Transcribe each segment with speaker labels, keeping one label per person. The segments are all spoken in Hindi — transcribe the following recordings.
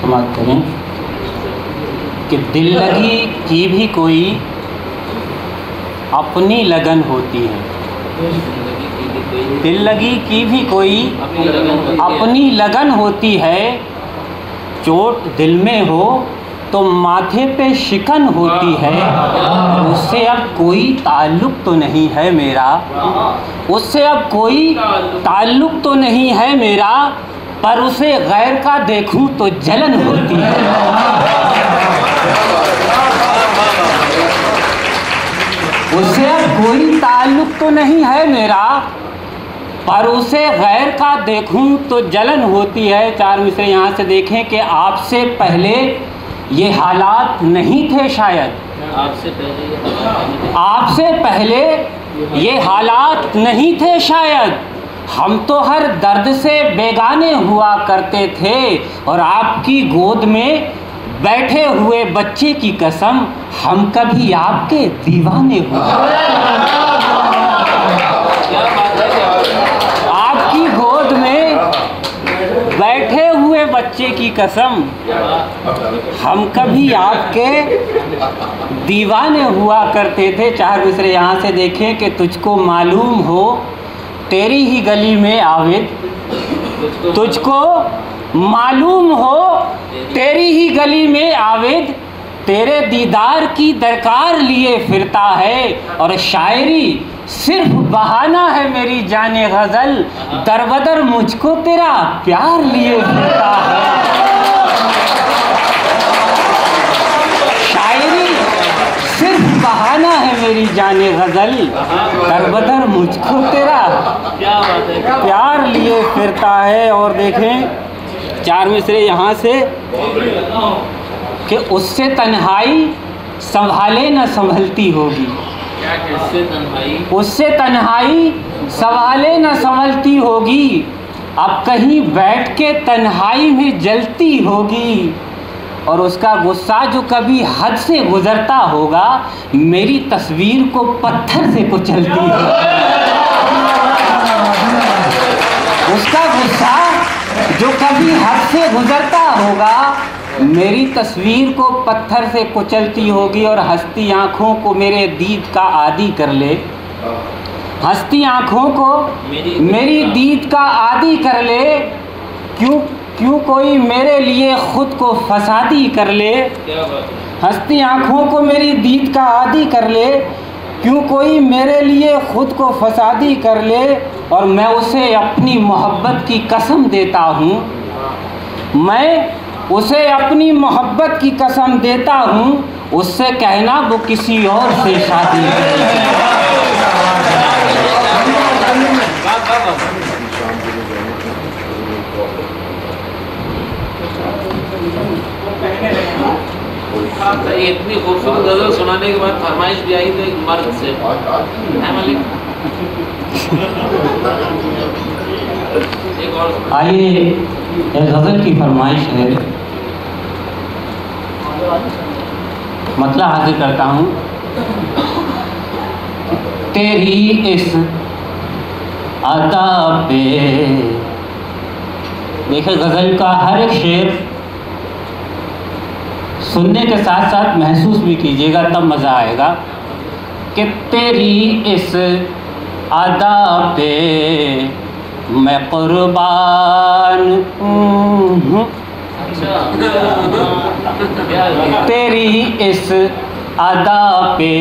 Speaker 1: समाप्त करें कि दिल लगी की भी कोई अपनी लगन होती है। दिल लगी की भी कोई अपनी लगन होती है। चोट दिल में हो तो माथे पे शिकन होती है। उससे अब कोई ताल्लुक़ तो नहीं है मेरा, उससे अब कोई ताल्लुक़ तो नहीं है मेरा, पर उसे गैर का देखूं तो जलन होती है। उससे अब कोई ताल्लुक़ तो नहीं है मेरा, पर उसे गैर का देखूं तो जलन होती है। चार मिसरे यहाँ से देखें कि आपसे पहले ये हालात नहीं थे शायद, आपसे पहले ये हालात नहीं थे शायद। हम तो हर दर्द से बेगाने हुआ करते थे और आपकी गोद में बैठे हुए बच्चे की कसम हम कभी आपके दीवाने हुए। आपकी गोद में बैठे हुए बच्चे की कसम हम कभी आपके दीवाने हुआ करते थे। चार मिसरे यहाँ से देखें कि तुझको मालूम हो तेरी ही गली में आविद, तुझको मालूम हो तेरी ही गली में आविद, तेरे दीदार की दरकार लिए फिरता है। और शायरी सिर्फ बहाना है मेरी जाने गज़ल, दरबदर मुझको तेरा प्यार लिए फिरता है। शायरी सिर्फ बहाना है मेरी जाने गज़ल, दरबदर मुझको तेरा प्यार लिए फिरता है। और देखें चार मिसरे यहाँ से कि उससे तन्हाई संभाले न संभलती होगी, उससे तन्हाई संभाले न संभलती होगी, अब कहीं बैठ के तन्हाई में जलती होगी। और उसका गुस्सा जो कभी हद से गुजरता होगा मेरी तस्वीर को पत्थर से कुचलती है। उसका गुस्सा जो कभी हद से गुजरता होगा मेरी तस्वीर को पत्थर से कुचलती होगी। और हंसती आँखों को मेरे दीद का आदी कर ले, हंसती आँखों को मेरी दीद का आदी कर ले, क्यों कोई मेरे लिए ख़ुद को फसादी कर ले। हंसती आँखों को मेरी दीद का आदी कर ले, क्यों कोई मेरे लिए ख़ुद को फसादी कर ले। और मैं उसे अपनी मोहब्बत की कसम देता हूँ, मैं उसे अपनी मोहब्बत की कसम देता हूँ, उससे कहना वो किसी और से शादी करे।
Speaker 2: इतनी खूबसूरत गजल सुनाने के बाद फरमाइश भी आई तो एक मर्द से है मालिक। एक और
Speaker 1: आइए एक गज़ल की फरमाइश है, मतलब हाजिर करता हूँ। तेरी इस अदा पे, देखिए गज़ल का हर एक शेर सुनने के साथ साथ महसूस भी कीजिएगा, तब मज़ा आएगा। कि तेरी इस अदा पे मैं कुर्बान हूँ, तेरी इस अदा पे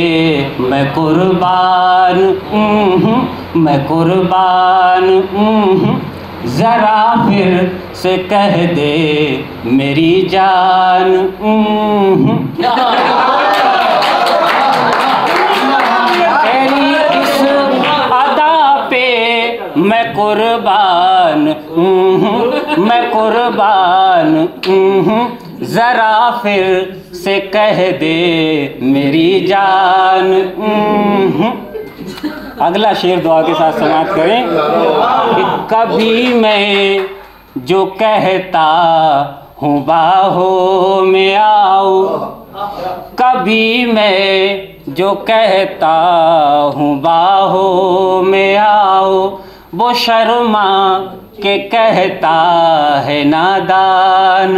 Speaker 1: मैं कुर्बान हूँ, मैं कुर्बान हूँ। ज़रा फिर से कह दे मेरी जान, तेरी इस अदा पे मैं कुर्बान हूँ, मैं कुर्बान हूँ। ज़रा फिर से कह दे मेरी जान। अगला शेर दुआ के साथ समाप्त करें कि कभी मैं जो कहता हूँ बाहों में आओ, कभी मैं जो कहता हूँ बाहों में आओ, वो शर्मा के कहता है नादान।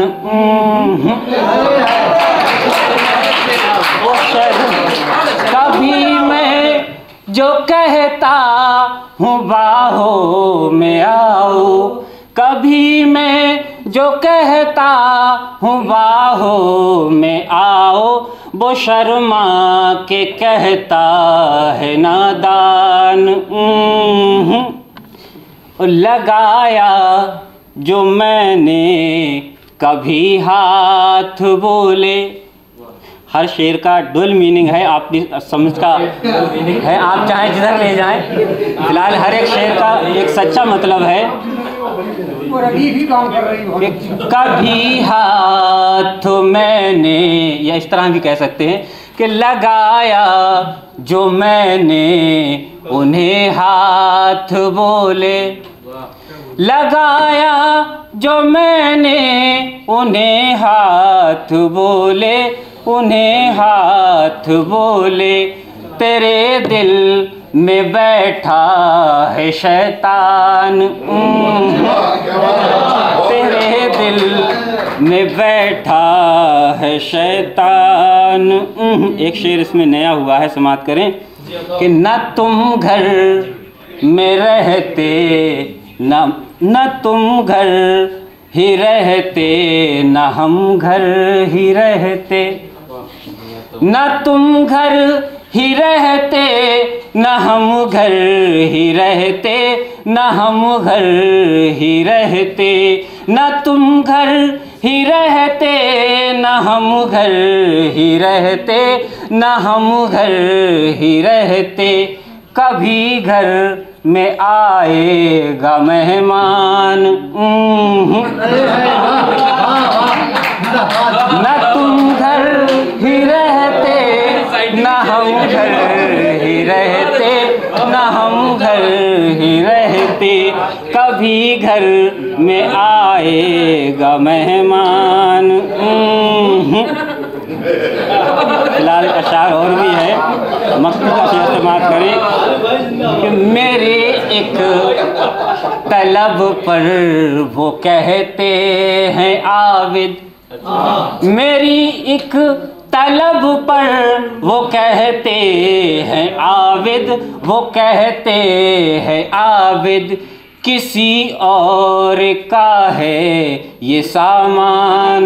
Speaker 1: कभी मैं जो कहता हूँ बाहों में आओ, कभी मैं जो कहता हूँ बाहों में आओ, वो शर्मा के कहता है नादान। लगाया जो मैंने कभी हाथ बोले, हर शेर का डुअल मीनिंग है, आप समझ का है, आप चाहें जिधर ले जाएं। फिलहाल हर एक शेर का एक सच्चा मतलब है। कभी हाथ मैंने, या इस तरह भी कह सकते हैं कि लगाया जो मैंने उन्हें हाथ बोले, लगाया जो मैंने उन्हें हाथ बोले, उन्हें हाथ बोले, तेरे दिल में बैठा है शैतान, तेरे दिल में बैठा है शैतान। एक शेर इसमें नया हुआ है, समाप्त करें कि न तुम घर में रहते, न तुम घर ही रहते, न हम घर ही रहते, न तुम घर ही रहते, न हम घर ही रहते, न हम घर ही रहते, न तुम घर ही रहते, न हम घर ही रहते, न हम घर ही रहते, कभी घर में आएगा मेहमान। न तुम घर ही रहते, न हम घर ही रहते, न हम घर ही रहते, कभी घर में आएगा मेहमान। फिलहाल अशार और भी है, मकतूब का शेर समाप्त करें कि मेरे एक तलब पर वो कहते हैं आबिद, मेरी एक तलब पर वो कहते हैं आबिद, वो कहते हैं आबिद, किसी और का है ये सामान।